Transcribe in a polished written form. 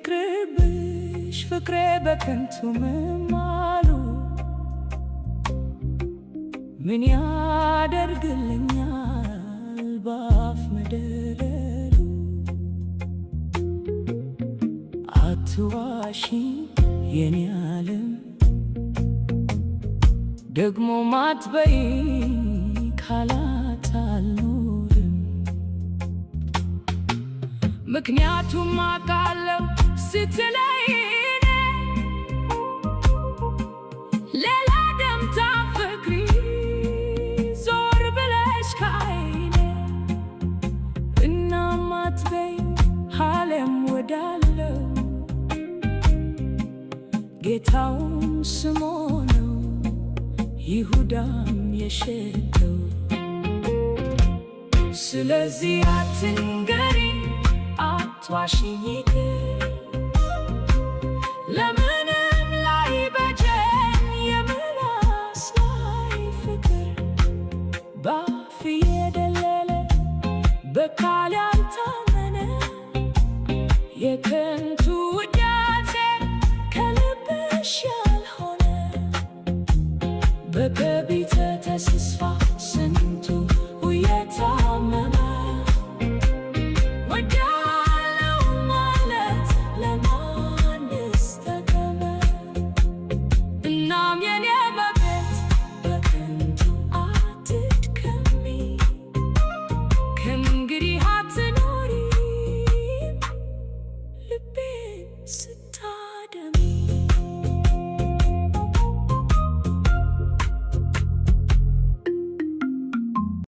ትቅርብሽ ፍቅሬ በከንቱ መማሉ ምን ያደርግልኛል ባፍ መደለሉ። አትዋሺኝ የኔ ዓለም ደግሞ ማትበይ ካላት አልኖርም። ምክንያቱም አውቃለሁ ስትለይኝ ሌላ ደምታ ፍቅሪ ዞር ብለሽ ካይኔ እናም አትበይ ዓለም ወዳለው ጌታውም ስሞ ነው ይሁዳም የሸጠው። ስለዚህ አትንገሪኝ አትዋሺኝ ለምንም ላይ በጀን የምላስ ላይ ፍቅር ባፍ የደለለ በቃል ያልታመነ የከን